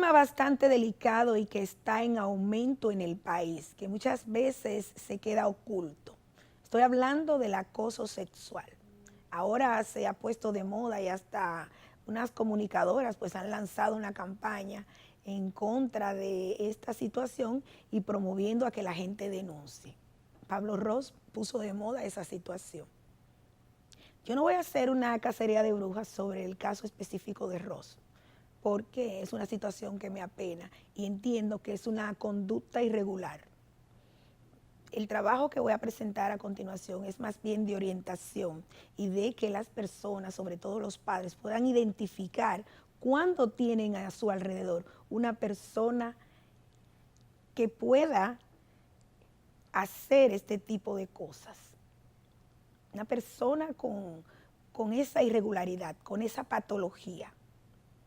tema bastante delicado y que está en aumento en el país, que muchas veces se queda oculto. Estoy hablando del acoso sexual. Ahora se ha puesto de moda y hasta unas comunicadoras pues han lanzado una campaña en contra de esta situación y promoviendo a que la gente denuncie. Pablo Ross puso de moda esa situación. Yo no voy a hacer una cacería de brujas sobre el caso específico de Ross, porque es una situación que me apena y entiendo que es una conducta irregular. El trabajo que voy a presentar a continuación es más bien de orientación y de que las personas, sobre todo los padres, puedan identificar cuándo tienen a su alrededor una persona que pueda hacer este tipo de cosas. Una persona con esa irregularidad, con esa patología,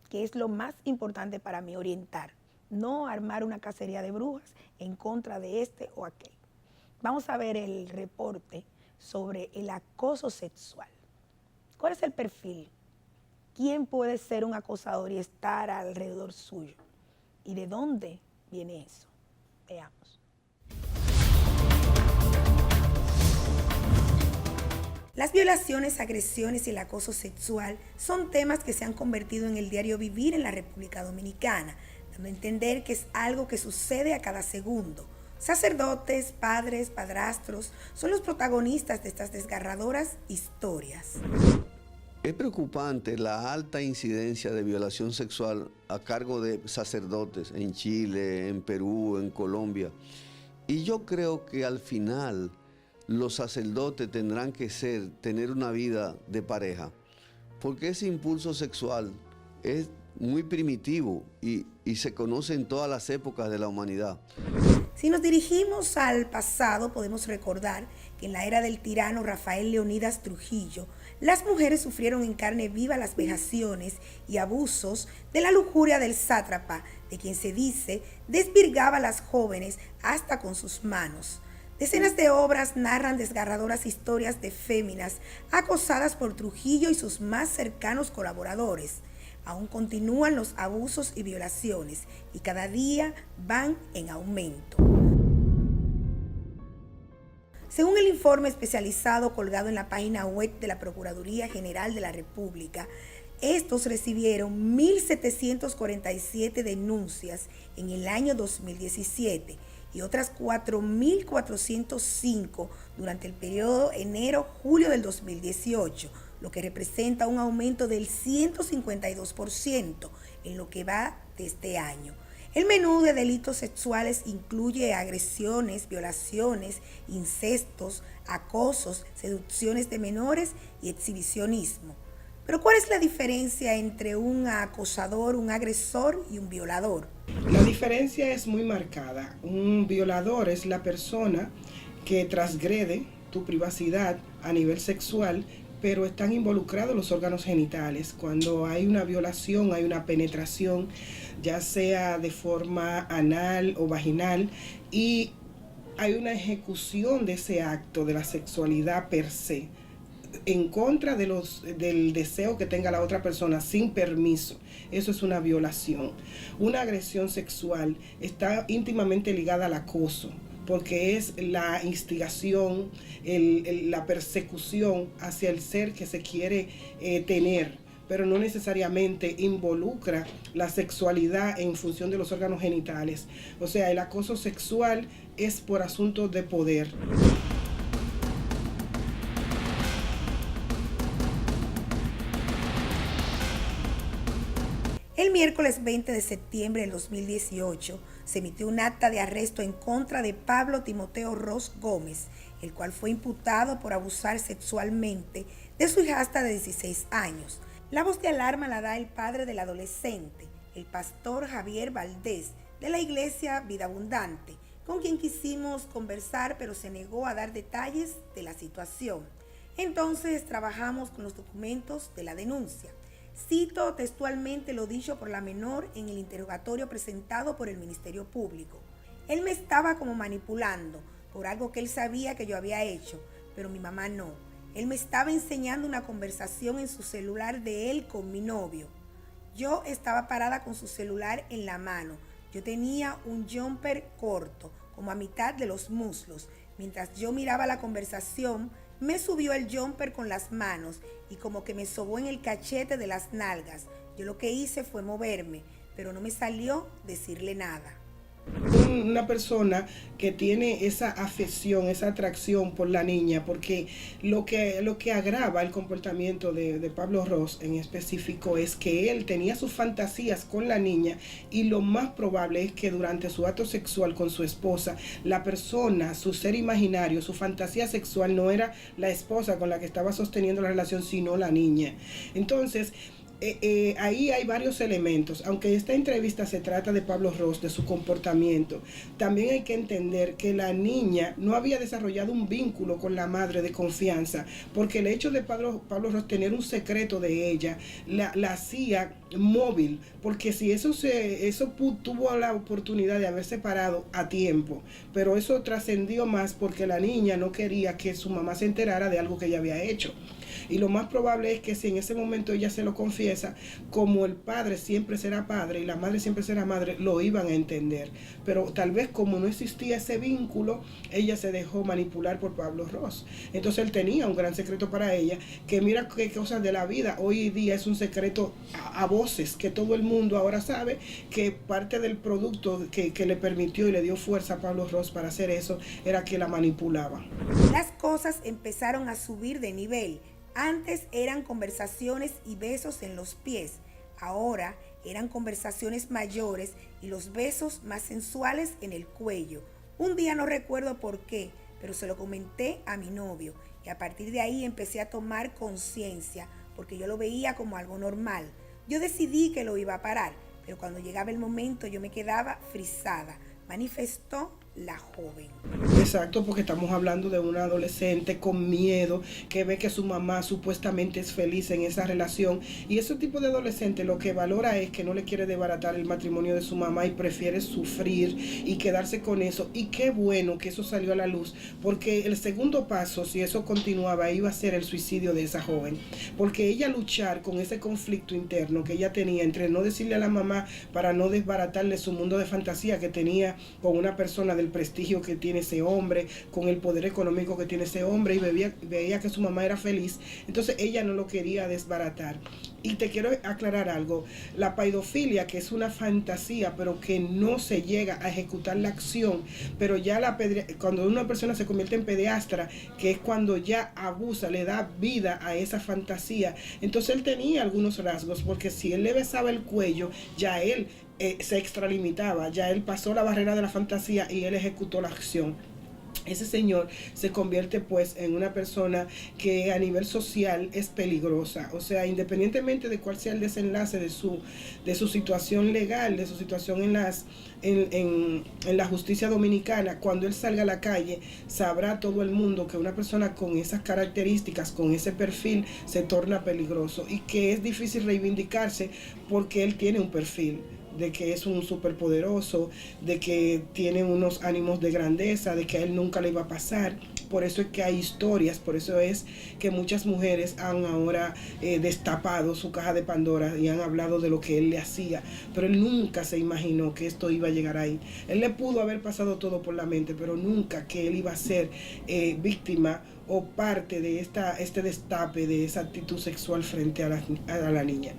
que es lo más importante para mí, orientar, no armar una cacería de brujas en contra de este o aquel. Vamos a ver el reporte sobre el acoso sexual. ¿Cuál es el perfil? ¿Quién puede ser un acosador y estar alrededor suyo? ¿Y de dónde viene eso? Veamos. Las violaciones, agresiones y el acoso sexual son temas que se han convertido en el diario vivir en la República Dominicana, dando a entender que es algo que sucede a cada segundo. Sacerdotes, padres, padrastros son los protagonistas de estas desgarradoras historias. Es preocupante la alta incidencia de violación sexual a cargo de sacerdotes en Chile, en Perú, en Colombia. Y yo creo que al final los sacerdotes tendrán que tener una vida de pareja, porque ese impulso sexual es muy primitivo y se conoce en todas las épocas de la humanidad. Si nos dirigimos al pasado, podemos recordar que en la era del tirano Rafael Leónidas Trujillo, las mujeres sufrieron en carne viva las vejaciones y abusos de la lujuria del sátrapa, de quien se dice desvirgaba a las jóvenes hasta con sus manos. Decenas de obras narran desgarradoras historias de féminas acosadas por Trujillo y sus más cercanos colaboradores. Aún continúan los abusos y violaciones y cada día van en aumento. Según el informe especializado colgado en la página web de la Procuraduría General de la República, estos recibieron 1.747 denuncias en el año 2017 y otras 4.405 durante el periodo enero-julio del 2018, lo que representa un aumento del 152% en lo que va de este año. El menú de delitos sexuales incluye agresiones, violaciones, incestos, acosos, seducciones de menores y exhibicionismo. Pero ¿cuál es la diferencia entre un acosador, un agresor y un violador? La diferencia es muy marcada. Un violador es la persona que transgrede tu privacidad a nivel sexual, pero están involucrados los órganos genitales. Cuando hay una violación, hay una penetración, ya sea de forma anal o vaginal, y hay una ejecución de ese acto, de la sexualidad per se, en contra del deseo que tenga la otra persona sin permiso. Eso es una violación. Una agresión sexual está íntimamente ligada al acoso, porque es la instigación, la persecución hacia el ser que se quiere tener, pero no necesariamente involucra la sexualidad en función de los órganos genitales. O sea, el acoso sexual es por asuntos de poder. El miércoles 20 de septiembre del 2018 se emitió un acta de arresto en contra de Pablo Timoteo Ross Gómez, el cual fue imputado por abusar sexualmente de su hijastra de 16 años. La voz de alarma la da el padre del adolescente, el pastor Javier Valdés, de la iglesia Vida Abundante, con quien quisimos conversar, pero se negó a dar detalles de la situación. Entonces trabajamos con los documentos de la denuncia. Cito textualmente lo dicho por la menor en el interrogatorio presentado por el Ministerio Público. Él me estaba como manipulando por algo que él sabía que yo había hecho, pero mi mamá no. Él me estaba enseñando una conversación en su celular de él con mi novio. Yo estaba parada con su celular en la mano. Yo tenía un jumper corto, como a mitad de los muslos. Mientras yo miraba la conversación, me subió el jumper con las manos y como que me sobó en el cachete de las nalgas. Yo lo que hice fue moverme, pero no me salió decirle nada. Una persona que tiene esa afección, esa atracción por la niña, porque lo que agrava el comportamiento de Pablo Ross en específico es que él tenía sus fantasías con la niña y lo más probable es que durante su acto sexual con su esposa, la persona, su ser imaginario, su fantasía sexual no era la esposa con la que estaba sosteniendo la relación, sino la niña. Entonces, ahí hay varios elementos. Aunque esta entrevista se trata de Pablo Ross, de su comportamiento, también hay que entender que la niña no había desarrollado un vínculo con la madre de confianza, porque el hecho de Pablo Ross tener un secreto de ella la hacía móvil, porque si eso tuvo la oportunidad de haber separado a tiempo, pero eso trascendió más porque la niña no quería que su mamá se enterara de algo que ella había hecho. Y lo más probable es que si en ese momento ella se lo confiesa, como el padre siempre será padre y la madre siempre será madre, lo iban a entender. Pero tal vez como no existía ese vínculo, ella se dejó manipular por Pablo Ross. Entonces él tenía un gran secreto para ella, que mira qué cosas de la vida. Hoy día es un secreto a voces, que todo el mundo ahora sabe que parte del producto que le permitió y le dio fuerza a Pablo Ross para hacer eso, era que la manipulaba. Las cosas empezaron a subir de nivel. Antes eran conversaciones y besos en los pies, ahora eran conversaciones mayores y los besos más sensuales en el cuello. Un día no recuerdo por qué, pero se lo comenté a mi novio y a partir de ahí empecé a tomar conciencia porque yo lo veía como algo normal. Yo decidí que lo iba a parar, pero cuando llegaba el momento yo me quedaba frisada, manifestó la joven. Exacto, porque estamos hablando de una adolescente con miedo, que ve que su mamá supuestamente es feliz en esa relación, y ese tipo de adolescente lo que valora es que no le quiere desbaratar el matrimonio de su mamá y prefiere sufrir y quedarse con eso. Y qué bueno que eso salió a la luz, porque el segundo paso, si eso continuaba, iba a ser el suicidio de esa joven, porque ella luchar con ese conflicto interno que ella tenía entre no decirle a la mamá para no desbaratarle su mundo de fantasía que tenía con una persona del prestigio que tiene ese hombre, con el poder económico que tiene ese hombre, y veía que su mamá era feliz, entonces ella no lo quería desbaratar. Y te quiero aclarar algo, la paidofilia, que es una fantasía, pero que no se llega a ejecutar la acción, pero ya cuando una persona se convierte en pederastra, que es cuando ya abusa, le da vida a esa fantasía, entonces él tenía algunos rasgos, porque si él le besaba el cuello, ya él se extralimitaba, ya él pasó la barrera de la fantasía y él ejecutó la acción. Ese señor se convierte pues en una persona que a nivel social es peligrosa, o sea, independientemente de cuál sea el desenlace de su situación legal, de su situación en la justicia dominicana, cuando él salga a la calle, sabrá todo el mundo que una persona con esas características, con ese perfil, se torna peligroso y que es difícil reivindicarse porque él tiene un perfil de que es un superpoderoso, de que tiene unos ánimos de grandeza, de que a él nunca le iba a pasar. Por eso es que hay historias, por eso es que muchas mujeres han ahora destapado su caja de Pandora y han hablado de lo que él le hacía, pero él nunca se imaginó que esto iba a llegar ahí. Él le pudo haber pasado todo por la mente, pero nunca que él iba a ser víctima o parte de este destape de esa actitud sexual frente a la niña.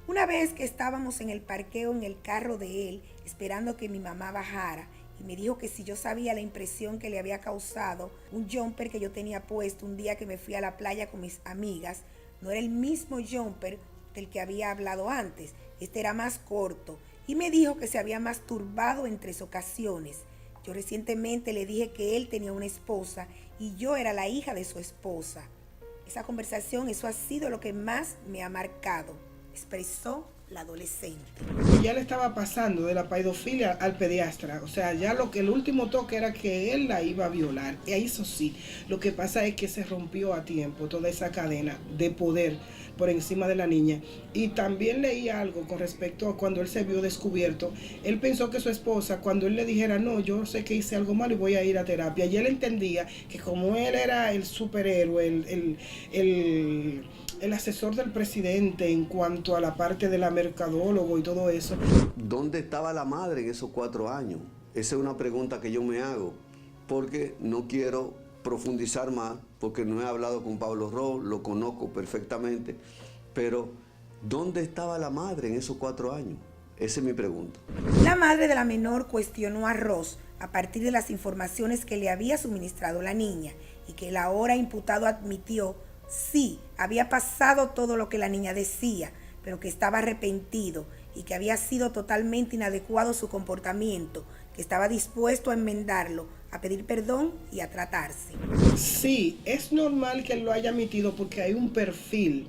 Una vez que estábamos en el parqueo en el carro de él, esperando que mi mamá bajara, y me dijo que si yo sabía la impresión que le había causado un jumper que yo tenía puesto un día que me fui a la playa con mis amigas, no era el mismo jumper del que había hablado antes, este era más corto, y me dijo que se había masturbado en 3 ocasiones. Yo recientemente le dije que él tenía una esposa y yo era la hija de su esposa. Esa conversación, eso ha sido lo que más me ha marcado, expresó la adolescente. Y ya le estaba pasando de la paidofilia al pediatra, o sea, ya el último toque era que él la iba a violar. Y eso sí, lo que pasa es que se rompió a tiempo toda esa cadena de poder, por encima de la niña. Y también leí algo con respecto a cuando él se vio descubierto. Él pensó que su esposa, cuando él le dijera, no, yo sé que hice algo malo y voy a ir a terapia, y él entendía que como él era el superhéroe, el asesor del presidente en cuanto a la parte de la mercadólogo y todo eso. ¿Dónde estaba la madre en esos 4 años? Esa es una pregunta que yo me hago, porque no quiero profundizar más, porque no he hablado con Pablo Ros, lo conozco perfectamente, pero ¿dónde estaba la madre en esos 4 años? Esa es mi pregunta. La madre de la menor cuestionó a Ros a partir de las informaciones que le había suministrado la niña y que el ahora imputado admitió sí, había pasado todo lo que la niña decía, pero que estaba arrepentido y que había sido totalmente inadecuado su comportamiento, que estaba dispuesto a enmendarlo, a pedir perdón y a tratarse. Sí, es normal que él lo haya admitido porque hay un perfil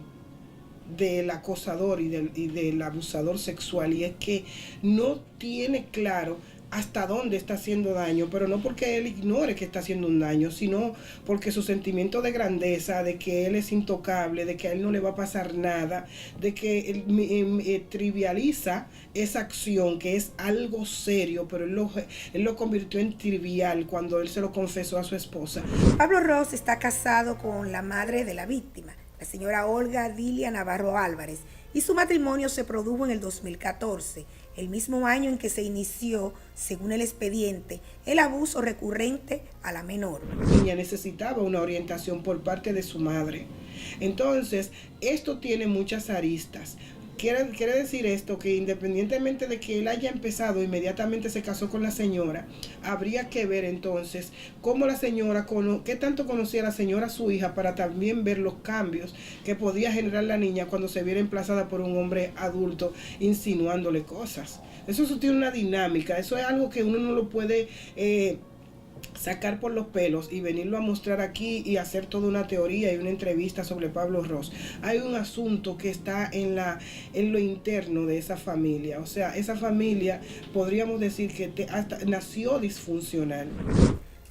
del acosador y del abusador sexual, y es que no tiene claro hasta dónde está haciendo daño, pero no porque él ignore que está haciendo un daño, sino porque su sentimiento de grandeza, de que él es intocable, de que a él no le va a pasar nada, de que él trivializa esa acción que es algo serio, pero él lo convirtió en trivial cuando él se lo confesó a su esposa. Pablo Ros está casado con la madre de la víctima, la señora Olga Dilia Navarro Álvarez, y su matrimonio se produjo en el 2014, el mismo año en que se inició, según el expediente, el abuso recurrente a la menor. La niña necesitaba una orientación por parte de su madre. Entonces, esto tiene muchas aristas. Quiere decir esto, que independientemente de que él haya empezado, inmediatamente se casó con la señora, habría que ver entonces cómo la señora, qué tanto conocía la señora a su hija, para también ver los cambios que podía generar la niña cuando se viera emplazada por un hombre adulto insinuándole cosas. Eso tiene una dinámica, eso es algo que uno no lo puede sacar por los pelos y venirlo a mostrar aquí y hacer toda una teoría y una entrevista sobre Pablo Ros. Hay un asunto que está en lo interno de esa familia. O sea, esa familia podríamos decir que hasta nació disfuncional.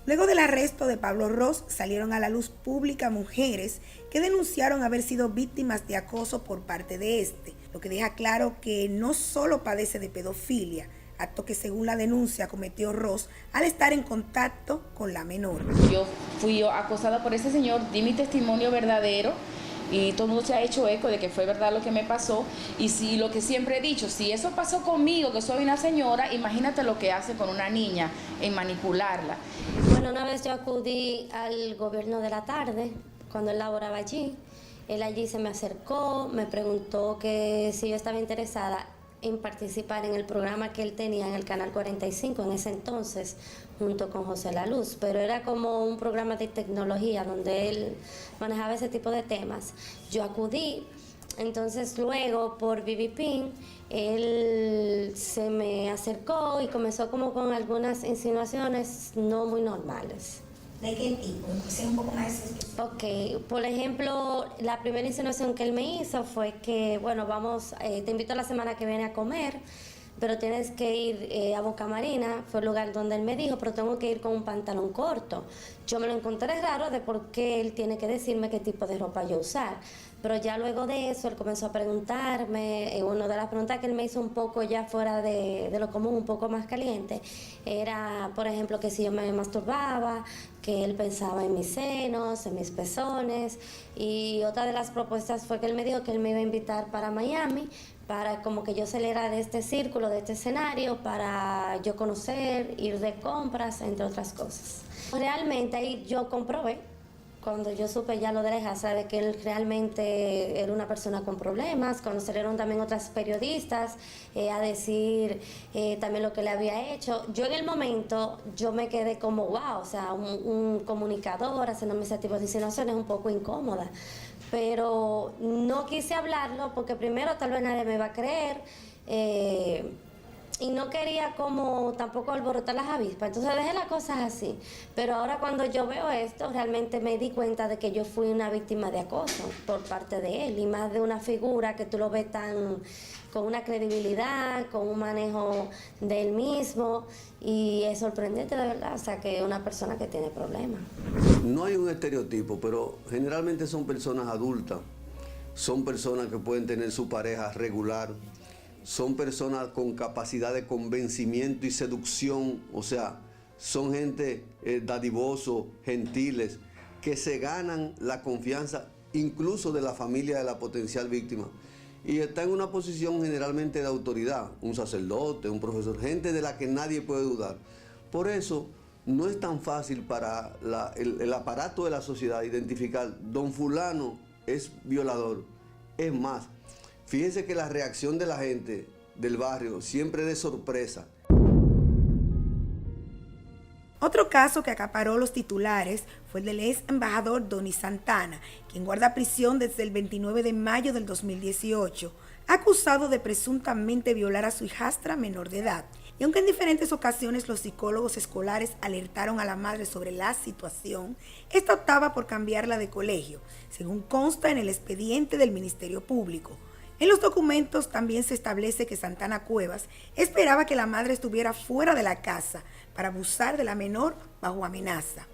Luego del arresto de Pablo Ros, salieron a la luz pública mujeres que denunciaron haber sido víctimas de acoso por parte de este, lo que deja claro que no solo padece de pedofilia, acto que según la denuncia cometió Ros al estar en contacto con la menor. Yo fui acosada por ese señor, di mi testimonio verdadero y todo el mundo se ha hecho eco de que fue verdad lo que me pasó. Y si lo que siempre he dicho, si eso pasó conmigo, que soy una señora, imagínate lo que hace con una niña en manipularla. Bueno, una vez yo acudí al gobierno de la tarde, cuando él laboraba allí. Él allí se me acercó, me preguntó que si yo estaba interesada en participar en el programa que él tenía en el Canal 45 en ese entonces, junto con José La Luz, pero era como un programa de tecnología donde él manejaba ese tipo de temas. Yo acudí, entonces luego por BBPin, él se me acercó y comenzó como con algunas insinuaciones no muy normales. ¿De qué tipo? Sea un poco más específico. Ok, por ejemplo, la primera insinuación que él me hizo fue que, bueno, vamos, te invito a la semana que viene a comer, pero tienes que ir a Boca Marina, fue el lugar donde él me dijo, pero tengo que ir con un pantalón corto. Yo me lo encontré raro de por qué él tiene que decirme qué tipo de ropa yo usar. Pero ya luego de eso, él comenzó a preguntarme, una de las preguntas que él me hizo un poco ya fuera de lo común, un poco más caliente, era, por ejemplo, que si yo me masturbaba, que él pensaba en mis senos, en mis pezones, y otra de las propuestas fue que él me dijo que él me iba a invitar para Miami, para como que yo saliera de este círculo, de este escenario, para yo conocer, ir de compras, entre otras cosas. Realmente ahí yo comprobé, cuando yo supe ya lo de la hijastra, de que él realmente era una persona con problemas, cuando salieron también otras periodistas a decir también lo que le había hecho. Yo en el momento, yo me quedé como wow, o sea, un comunicador haciéndome ese tipo de insinuaciones un poco incómoda. Pero no quise hablarlo porque primero tal vez nadie me iba a creer, y no quería como tampoco alborotar las avispas, entonces dejé las cosas así. Pero ahora cuando yo veo esto, realmente me di cuenta de que yo fui una víctima de acoso por parte de él, y más de una figura que tú lo ves tan con una credibilidad, con un manejo de él mismo, y es sorprendente de verdad, o sea, que es una persona que tiene problemas. No hay un estereotipo, pero generalmente son personas adultas son personas que pueden tener su pareja regular, son personas con capacidad de convencimiento y seducción, o sea, son gente dadivoso, gentiles, que se ganan la confianza incluso de la familia de la potencial víctima. Y está en una posición generalmente de autoridad, un sacerdote, un profesor, gente de la que nadie puede dudar. Por eso no es tan fácil para el aparato de la sociedad identificar, don fulano es violador. Es más, fíjense que la reacción de la gente del barrio siempre es de sorpresa. Otro caso que acaparó los titulares fue el del ex embajador Donny Santana, quien guarda prisión desde el 29 de mayo del 2018, acusado de presuntamente violar a su hijastra menor de edad. Y aunque en diferentes ocasiones los psicólogos escolares alertaron a la madre sobre la situación, esta optaba por cambiarla de colegio, según consta en el expediente del Ministerio Público. En los documentos también se establece que Santana Cuevas esperaba que la madre estuviera fuera de la casa para abusar de la menor bajo amenaza.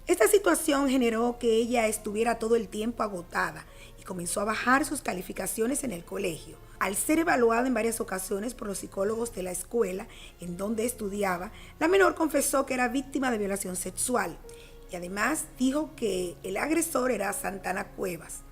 Esta situación generó que ella estuviera todo el tiempo agotada y comenzó a bajar sus calificaciones en el colegio. Al ser evaluada en varias ocasiones por los psicólogos de la escuela en donde estudiaba, la menor confesó que era víctima de violación sexual y además dijo que el agresor era Santana Cuevas,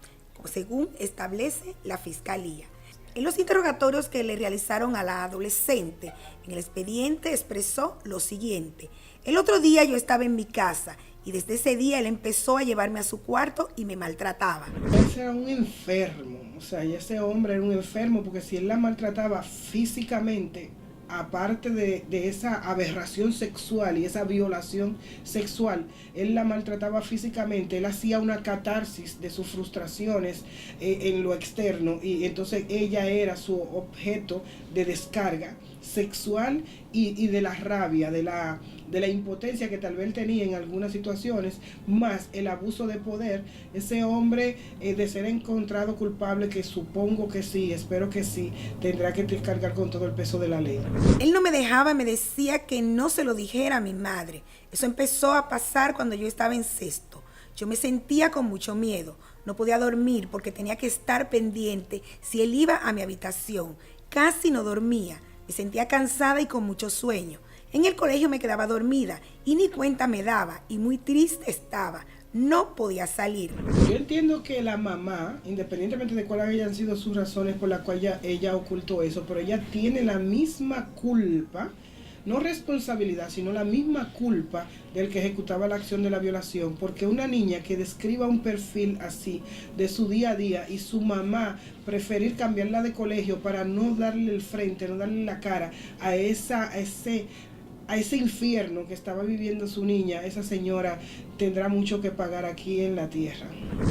según establece la Fiscalía. En los interrogatorios que le realizaron a la adolescente, en el expediente expresó lo siguiente: el otro día yo estaba en mi casa y desde ese día él empezó a llevarme a su cuarto y me maltrataba. Ese era un enfermo, o sea, ese hombre era un enfermo, porque si él la maltrataba físicamente, aparte de esa aberración sexual y esa violación sexual, él la maltrataba físicamente, él hacía una catarsis de sus frustraciones en lo externo, y entonces ella era su objeto de descarga sexual y de la rabia, de la impotencia que tal vez él tenía en algunas situaciones, más el abuso de poder. Ese hombre, de ser encontrado culpable, que supongo que sí, espero que sí, tendrá que descargar con todo el peso de la ley. Él no me dejaba, me decía que no se lo dijera a mi madre. Eso empezó a pasar cuando yo estaba en sexto. Yo me sentía con mucho miedo, no podía dormir porque tenía que estar pendiente si él iba a mi habitación. Casi no dormía, me sentía cansada y con mucho sueño. En el colegio me quedaba dormida y ni cuenta me daba y muy triste estaba. No podía salir. Yo entiendo que la mamá, independientemente de cuáles hayan sido sus razones por las cuales ella ocultó eso, pero ella tiene la misma culpa, no responsabilidad, sino la misma culpa del que ejecutaba la acción de la violación, porque una niña que describa un perfil así de su día a día y su mamá preferir cambiarla de colegio para no darle el frente, no darle la cara a ese infierno que estaba viviendo su niña, esa señora tendrá mucho que pagar aquí en la tierra.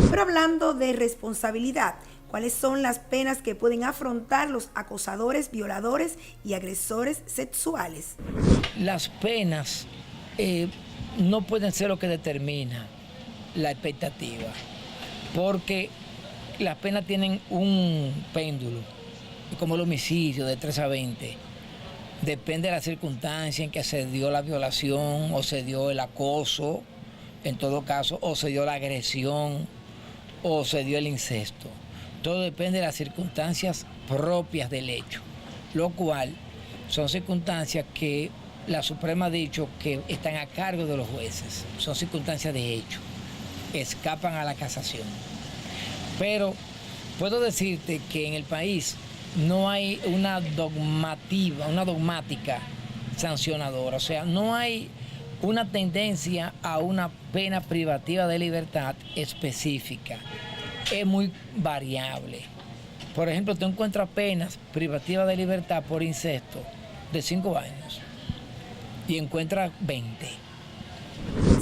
Pero hablando de responsabilidad, ¿cuáles son las penas que pueden afrontar los acosadores, violadores y agresores sexuales? Las penas no pueden ser lo que determina la expectativa, porque las penas tienen un péndulo, como el homicidio de 3 a 20. Depende de la circunstancia en que se dio la violación o se dio el acoso, en todo caso, o se dio la agresión o se dio el incesto. Todo depende de las circunstancias propias del hecho, lo cual son circunstancias que la Suprema ha dicho que están a cargo de los jueces. Son circunstancias de hecho, escapan a la casación. Pero puedo decirte que en el país no hay una dogmática sancionadora, o sea, no hay una tendencia a una pena privativa de libertad específica. Es muy variable. Por ejemplo, tú encuentras penas privativas de libertad por incesto de 5 años y encuentras 20.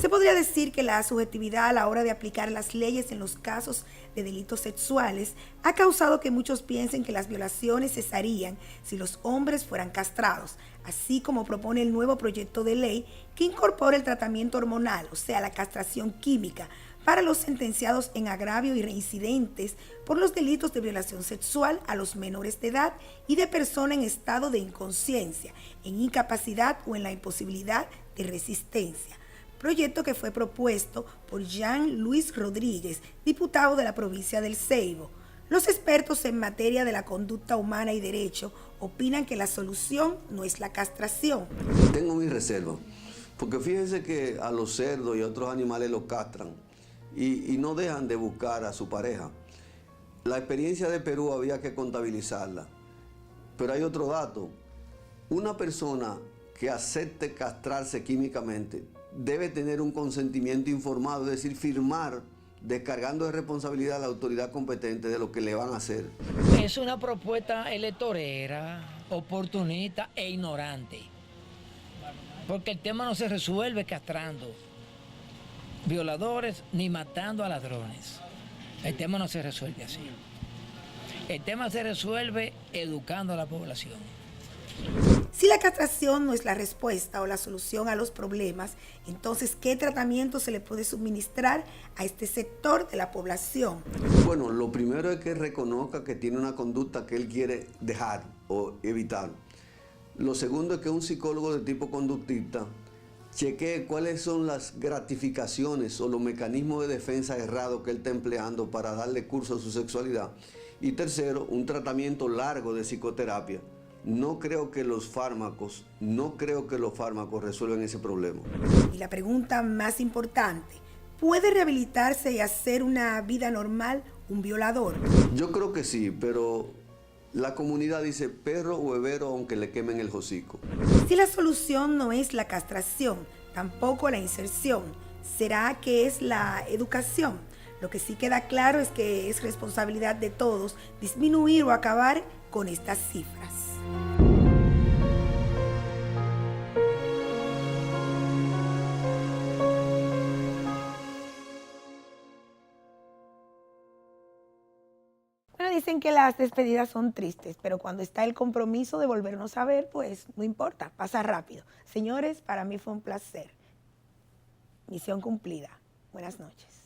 Se podría decir que la subjetividad a la hora de aplicar las leyes en los casos de delitos sexuales ha causado que muchos piensen que las violaciones cesarían si los hombres fueran castrados, así como propone el nuevo proyecto de ley que incorpora el tratamiento hormonal, o sea, la castración química, para los sentenciados en agravio y reincidentes por los delitos de violación sexual a los menores de edad y de persona en estado de inconsciencia, en incapacidad o en la imposibilidad de resistencia. proyecto que fue propuesto por Jean Luis Rodríguez, diputado de la provincia del Ceibo. Los expertos en materia de la conducta humana y derecho opinan que la solución no es la castración. Tengo mis reservas, porque fíjense que a los cerdos y a otros animales los castran y no dejan de buscar a su pareja. La experiencia de Perú había que contabilizarla, pero hay otro dato. Una persona que acepte castrarse químicamente debe tener un consentimiento informado, es decir, firmar descargando de responsabilidad a la autoridad competente de lo que le van a hacer. Es una propuesta electorera, oportunista e ignorante, porque el tema no se resuelve castrando violadores ni matando a ladrones. El tema no se resuelve así. El tema se resuelve educando a la población. Si la castración no es la respuesta o la solución a los problemas, entonces, ¿qué tratamiento se le puede suministrar a este sector de la población? Bueno, lo primero es que reconozca que tiene una conducta que él quiere dejar o evitar. Lo segundo es que un psicólogo de tipo conductista chequee cuáles son las gratificaciones o los mecanismos de defensa errados que él está empleando para darle curso a su sexualidad. Y tercero, un tratamiento largo de psicoterapia. No creo que los fármacos resuelvan ese problema. Y la pregunta más importante, ¿puede rehabilitarse y hacer una vida normal un violador? Yo creo que sí, pero la comunidad dice perro o huevero aunque le quemen el hocico. Si la solución no es la castración, tampoco la inserción, ¿será que es la educación? Lo que sí queda claro es que es responsabilidad de todos disminuir o acabar con estas cifras. Bueno, dicen que las despedidas son tristes, pero cuando está el compromiso de volvernos a ver, pues no importa, pasa rápido. Señores, para mí fue un placer. Misión cumplida. Buenas noches.